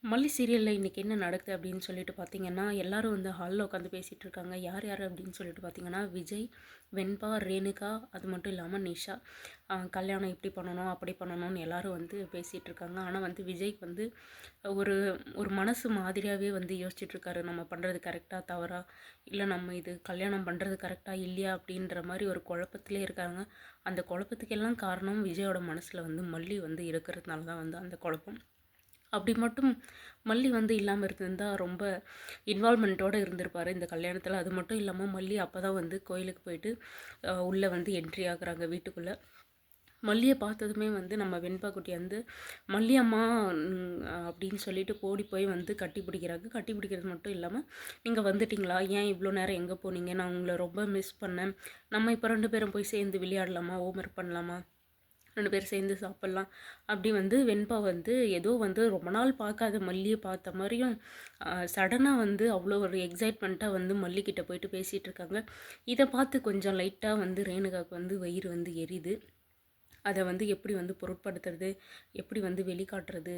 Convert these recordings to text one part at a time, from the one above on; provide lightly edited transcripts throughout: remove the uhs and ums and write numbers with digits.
மல்லி சீரியலில் இன்றைக்கி என்ன நடக்குது அப்படின்னு சொல்லிட்டு பார்த்தீங்கன்னா, எல்லாரும் வந்து ஹாலில் உட்காந்து பேசிகிட்டு இருக்காங்க. யார் யார் அப்படின்னு சொல்லிட்டு பார்த்தீங்கன்னா, விஜய், வெண்பா, ரேணுகா, அது மட்டும் இல்லாமல் நிஷா. கல்யாணம் இப்படி பண்ணணும், அப்படி பண்ணணும்னு எல்லாரும் வந்து பேசிகிட்டு இருக்காங்க. ஆனால் வந்து விஜய்க்கு வந்து ஒரு ஒரு மனசு மாதிரியாகவே வந்து யோசிச்சுட்ருக்காரு. நம்ம பண்ணுறது கரெக்டாக தவறா, இல்லை நம்ம இது கல்யாணம் பண்ணுறது கரெக்டாக இல்லையா அப்படின்ற மாதிரி ஒரு குழப்பத்திலே இருக்காங்க. அந்த குழப்பத்துக்கெல்லாம் காரணம் விஜயோட மனசில் வந்து மல்லி வந்து இருக்கிறதுனால தான் வந்து அந்த குழப்பம். அப்படி மட்டும் மல்லி வந்து இல்லாமல் இருந்திருந்தா ரொம்ப இன்வால்மெண்ட்டோடு இருந்திருப்பார் இந்த கல்யாணத்தில். அது மட்டும் இல்லாமல் மல்லி அப்போ தான் வந்து கோயிலுக்கு போயிட்டு உள்ளே வந்து என்ட்ரி ஆகுறாங்க வீட்டுக்குள்ளே. மல்லியை பார்த்ததுமே வந்து நம்ம வெண்பா குட்டி வந்து மல்லி அம்மா அப்படின்னு சொல்லிட்டு ஓடி போய் வந்து கட்டி பிடிக்கிறாங்க. கட்டி பிடிக்கிறது மட்டும் இல்லாமல், நீங்கள் வந்துட்டிங்களா, ஏன் இவ்வளோ நேரம் எங்கே போனீங்க, நான் உங்களை ரொம்ப மிஸ் பண்ணேன், நம்ம இப்போ 2 பேரும் போய் சேர்ந்து விளையாடலாமா, ஹோம்ஒர்க் பண்ணலாமா, 2 பேரும் சேர்ந்து சாப்பிட்லாம் அப்படி வந்து வெண்பா வந்து ஏதோ வந்து ரொம்ப நாள் பார்க்காத மல்லியை பார்த்த மாதிரியும் சடனாக வந்து அவ்வளோ ஒரு எக்ஸைட்மெண்ட்டாக வந்து மல்லிக்கிட்ட போயிட்டு பேசிகிட்டு இருக்காங்க. இதை பார்த்து கொஞ்சம் லைட்டாக வந்து ரேணுகாவுக்கு வந்து வயிறு வந்து எரியுது. அதை வந்து எப்படி வந்து பொருட்படுத்துறது, எப்படி வந்து வெளிக்காட்டுறது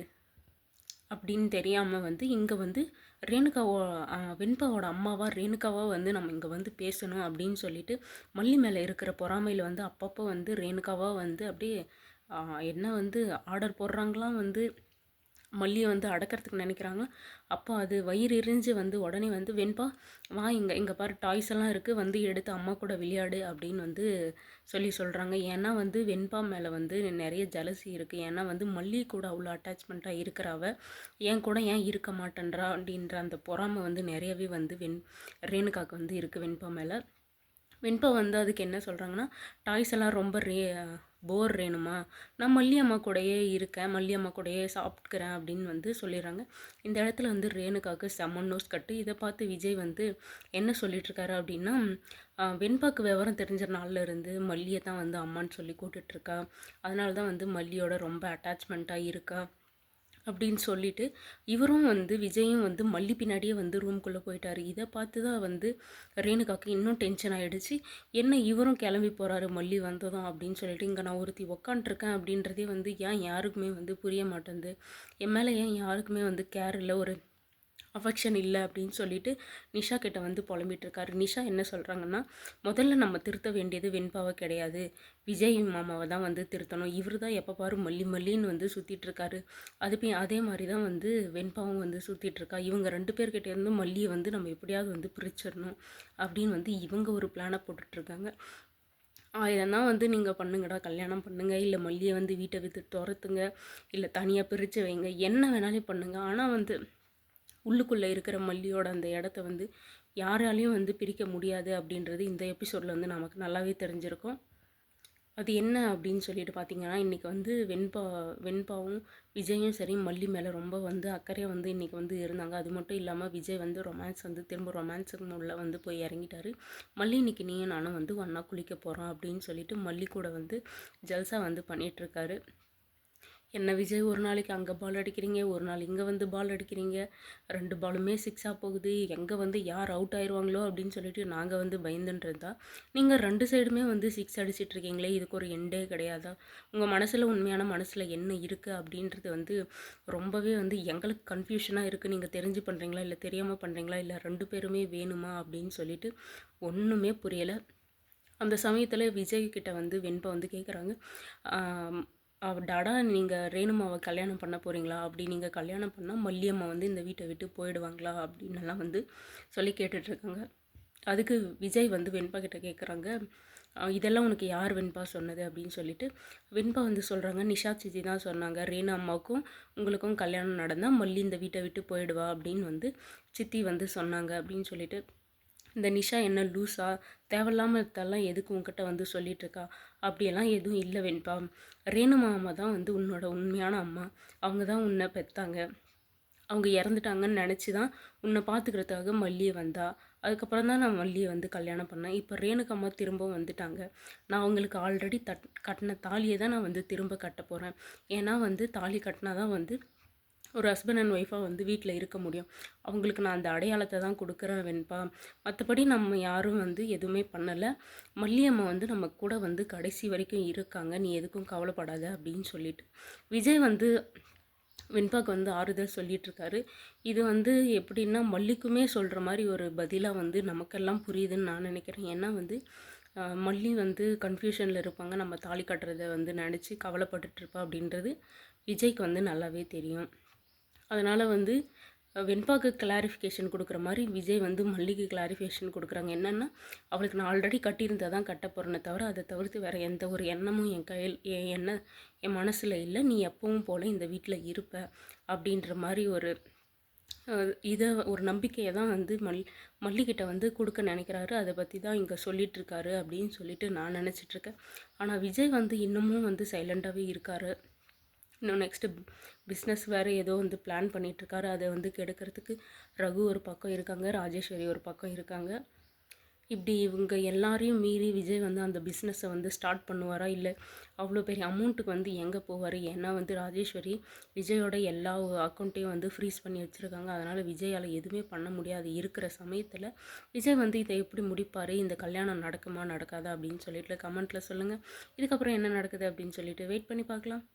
அப்படின்னு தெரியாமல் வந்து இங்கே வந்து ரேணுகாவோ வெண்பாவோட அம்மாவா ரேணுகாவா வந்து நம்ம இங்கே வந்து பேசணும் அப்படின்னு சொல்லிட்டு மல்லி மேலே இருக்கிற பொறாமையில் வந்து அப்பப்போ வந்து ரேணுகாவா வந்து அப்படியே என்ன வந்து ஆர்டர் போடுறாங்களாம் வந்து மல்லியை வந்து அடக்கிறதுக்கு நினைக்கிறாங்க. அப்போ அது வயிறு எரிஞ்சு வந்து உடனே வந்து வெண்பா வா இங்கே பாரு டாய்ஸ் எல்லாம் இருக்குது, வந்து எடுத்து அம்மா கூட விளையாடு அப்படின்னு வந்து சொல்கிறாங்க. ஏன்னா வந்து வெண்பா மேலே வந்து நிறைய ஜலசி இருக்குது. ஏன்னா வந்து மல்லி கூட அவ்வளோ அட்டாச்மெண்ட்டாக இருக்கிறாவ ஏன் கூட ஏன் இருக்க மாட்டேன்றா அப்படின்ற அந்த பொறாமை வந்து நிறையவே வந்து ரேணுகாவுக்கு வந்து இருக்குது வெண்பா மேலே. வெண்பா வந்து அதுக்கு என்ன சொல்கிறாங்கன்னா, டாய்ஸ் எல்லாம் ரொம்ப போர் ரேணுமா, நான் மல்லியம்மா கூடயே இருக்கேன், மல்லியம்மா கூடயே சாப்பிட்டுக்கிறேன் அப்படின்னு வந்து சொல்லிடுறாங்க. இந்த இடத்துல வந்து ரேணுகாவுக்கு செம்ம நோஸ் கட்டு. இதை பார்த்து விஜய் வந்து என்ன சொல்லிட்டுருக்காரு அப்படின்னா, வெண்பாக்கு விவரம் தெரிஞ்ச நாளில் இருந்து மல்லியை தான் வந்து அம்மான்னு சொல்லி கூப்பிட்டுட்ருக்கா, அதனால தான் வந்து மல்லியோட ரொம்ப அட்டாச்மெண்ட்டாக இருக்கா அப்படின்னு சொல்லிட்டு இவரும் வந்து விஜயும் வந்து மல்லி பின்னாடியே வந்து ரூம்குள்ளே போயிட்டார். இதை பார்த்து தான் வந்து ரேணுகாவுக்கு இன்னும் டென்ஷன் ஆகிடுச்சு. என்ன இவரும் கிளம்பி போகிறாரு மல்லி வந்ததும் அப்படின்னு சொல்லிட்டு, இங்கே நான் ஒருத்தி உக்காண்ட்ருக்கேன் அப்படின்றதே வந்து ஏன் யாருக்குமே வந்து புரிய மாட்டேங்குது, என் மேலே ஏன் யாருக்குமே வந்து கேர் இல்லை, ஒரு அஃபெக்ஷன் இல்லை அப்படின்னு சொல்லிட்டு நிஷா கிட்ட வந்து புலம்பிட்டு இருக்காரு. நிஷா என்ன சொல்கிறாங்கன்னா, முதல்ல நம்ம திருத்த வேண்டியது வெண்பாவை கிடையாது, விஜய் மாமாவை தான் வந்து திருத்தணும். இவர் தான் எப்போ பாரு மல்லி மல்லின்னு வந்து சுற்றிட்டு இருக்காரு. அதே மாதிரி தான் வந்து வெண்பாவும் வந்து சுற்றிட்டுருக்கா. இவங்க 2 பேர்கிட்டேருந்து மல்லியை வந்து நம்ம எப்படியாவது வந்து பிரிச்சிடணும் அப்படின்னு வந்து இவங்க ஒரு பிளானை போட்டுட்ருக்காங்க. இதெல்லாம் வந்து நீங்கள் பண்ணுங்கடா, கல்யாணம் பண்ணுங்கள், இல்லை மல்லியை வந்து வீட்டை விட்டு துரத்துங்க, இல்லை தனியாக பிரித்து வைங்க, என்ன வேணாலும் பண்ணுங்கள். ஆனால் வந்து உள்ளுக்குள்ளே இருக்கிற மல்லியோட அந்த இடத்த வந்து யாராலையும் வந்து பிரிக்க முடியாது அப்படின்றது இந்த எபிசோடில் வந்து நமக்கு நல்லாவே தெரிஞ்சிருக்கும். அது என்ன அப்படின்னு சொல்லிட்டு பார்த்தீங்கன்னா, இன்றைக்கி வந்து வெண்பாவும் விஜயும் சரி மல்லி மேலே ரொம்ப வந்து அக்கறையாக வந்து இன்றைக்கி வந்து இருந்தாங்க. அது மட்டும் இல்லாமல் விஜய் வந்து ரொமான்ஸ் வந்து திரும்ப ரொமான்ஸுக்கு உள்ள வந்து போய் இறங்கிட்டார். மல்லி இன்றைக்கி நீயும் நானும் வந்து ஒன்றா குளிக்க போகிறோம் அப்படின்னு சொல்லிட்டு மல்லி கூட வந்து ஜல்சா வந்து பண்ணிகிட்ருக்காரு. என்ன விஜய், ஒரு நாளைக்கு அங்கே பால் அடிக்கிறீங்க, ஒரு நாள் இங்கே வந்து பால் அடிக்கிறீங்க, 2 பாலுமே சிக்ஸாக போகுது, எங்கே வந்து யார் அவுட் ஆயிடுவாங்களோ அப்படின்னு சொல்லிட்டு நாங்கள் வந்து பயந்துன்றதா, நீங்கள் 2 சைடுமே வந்து சிக்ஸ் அடிச்சிட்ருக்கீங்களே, இதுக்கு ஒரு எண்டே கிடையாதா, உங்கள் மனசில் உண்மையான மனசில் என்ன இருக்குது அப்படின்றது வந்து ரொம்பவே வந்து எங்களுக்கு கன்ஃபியூஷனாக இருக்குது, நீங்கள் தெரிஞ்சு பண்ணுறீங்களா இல்லை தெரியாமல் பண்ணுறீங்களா, இல்லை 2 பேருமே வேணுமா அப்படின்னு சொல்லிட்டு ஒன்றுமே புரியலை. அந்த சமயத்தில் விஜய் கிட்ட வந்து வெண்பா வந்து கேட்குறாங்க, டாடா நீங்கள் ரேணுமாவை கல்யாணம் பண்ண போகிறீங்களா, அப்படி நீங்கள் கல்யாணம் பண்ணால் மல்லியம்மா வந்து இந்த வீட்டை விட்டு போயிடுவாங்களா அப்படின்னெல்லாம் வந்து சொல்லி கேட்டுட்ருக்காங்க. அதுக்கு விஜய் வந்து வெண்பா கிட்ட கேட்குறாங்க, இதெல்லாம் உனக்கு யார் வெண்பா சொன்னது அப்படின்னு சொல்லிட்டு வெண்பா வந்து சொல்கிறாங்க, நிஷா சித்தி தான் சொன்னாங்க, ரேணு அம்மாவுக்கும் உங்களுக்கும் கல்யாணம் நடந்தால் மல்லி இந்த வீட்டை விட்டு போயிடுவா அப்படின்னு வந்து சித்தி வந்து சொன்னாங்க அப்படின்னு சொல்லிட்டு, இந்த நிஷா என்ன லூஸா, தேவையில்லாமல் இருந்தெல்லாம் எதுக்கு உங்ககிட்ட வந்து சொல்லிகிட்ருக்கா, அப்படியெல்லாம் எதுவும் இல்லை வெண்பா, ரேணு மாமா தான் வந்து உன்னோட உண்மையான அம்மா, அவங்க தான் உன்னை பெற்றாங்க, அவங்க இறந்துட்டாங்கன்னு நினச்சி தான் உன்னை பார்த்துக்கிறதுக்காக மல்லியை வந்தா, அதுக்கப்புறம் தான் நான் மல்லியை வந்து கல்யாணம் பண்ணேன். இப்போ ரேணுகம்மா திரும்பவும் வந்துட்டாங்க, நான் அவங்களுக்கு ஆல்ரெடி கட்டின தாலியை தான் நான் வந்து திரும்ப கட்ட போகிறேன். ஏன்னா வந்து தாலி கட்டினா தான் வந்து ஒரு ஹஸ்பண்ட் அண்ட் ஒய்ஃபாக வந்து வீட்டில் இருக்க முடியும். அவங்களுக்கு நான் அந்த அடையாளத்தை தான் கொடுக்குறேன் வெண்பா, மற்றபடி நம்ம யாரும் வந்து எதுவுமே பண்ணலை, மல்லியம்மா வந்து நம்ம கூட வந்து கடைசி வரைக்கும் இருக்காங்க, நீ எதுக்கும் கவலைப்படாத அப்படின்னு சொல்லிட்டு விஜய் வந்து வெண்பாக்கு வந்து ஆறுதல் சொல்லிகிட்ருக்காரு. இது வந்து எப்படின்னா மல்லிக்குமே சொல்கிற மாதிரி ஒரு பதிலாக வந்து நமக்கெல்லாம் புரியுதுன்னு நான் நினைக்கிறேன். ஏன்னா வந்து மல்லி வந்து கன்ஃபியூஷனில் இருப்பாங்க, நம்ம தாலி கட்டுறதை வந்து நினச்சி கவலைப்பட்டுட்ருப்பா அப்படின்றது விஜய்க்கு வந்து நல்லாவே தெரியும். அதனால் வந்து வெண்பாக்கு கிளாரிஃபிகேஷன் கொடுக்குற மாதிரி விஜய் வந்து மல்லிக்கு கிளாரிஃபிகேஷன் கொடுக்குறாங்க. என்னென்னா, அவளுக்கு நான் ஆல்ரெடி கட்டியிருந்தால் தான் கட்ட போகிறேனே தவிர அதை தவிர்த்து வேறு எந்த ஒரு எண்ணமும் என் மனசில் இல்லை. நீ எப்பவும் போல் இந்த வீட்டில் இருப்ப அப்படின்ற மாதிரி ஒரு இதை ஒரு நம்பிக்கையை தான் வந்து மல்லிகிட்ட வந்து கொடுக்க நினைக்கிறாரு. அதை பற்றி தான் இங்கே சொல்லிகிட்ருக்காரு அப்படின்னு சொல்லிட்டு நான் நினச்சிட்ருக்கேன். ஆனால் விஜய் வந்து இன்னமும் வந்து சைலண்ட்டாகவே இருக்கார். இன்னும் நெக்ஸ்ட்டு பிஸ்னஸ் வேறு ஏதோ வந்து பிளான் பண்ணிகிட்ருக்காரு. அதை வந்து கெடுக்கிறதுக்கு ரகு ஒரு பக்கம் இருக்காங்க, ராஜேஸ்வரி ஒரு பக்கம் இருக்காங்க. இப்படி இவங்க எல்லாரையும் மீறி விஜய் வந்து அந்த பிஸ்னஸை வந்து ஸ்டார்ட் பண்ணுவாரா, இல்லை அவ்வளோ பெரிய அமௌண்ட்டுக்கு வந்து எங்கே போவார்? ஏன்னா வந்து ராஜேஸ்வரி விஜயோட எல்லா அக்கௌண்ட்டையும் வந்து ஃப்ரீஸ் பண்ணி வச்சுருக்காங்க. அதனால் விஜயால் எதுவுமே பண்ண முடியாது. இருக்கிற சமயத்தில் விஜய் வந்து இதை எப்படி முடிப்பார்? இந்த கல்யாணம் நடக்குமா நடக்காதா அப்படின்னு சொல்லிட்டு கமெண்ட்டில் சொல்லுங்கள். இதுக்கப்புறம் என்ன நடக்குது அப்படின்னு சொல்லிட்டு வெயிட் பண்ணி பார்க்கலாம்.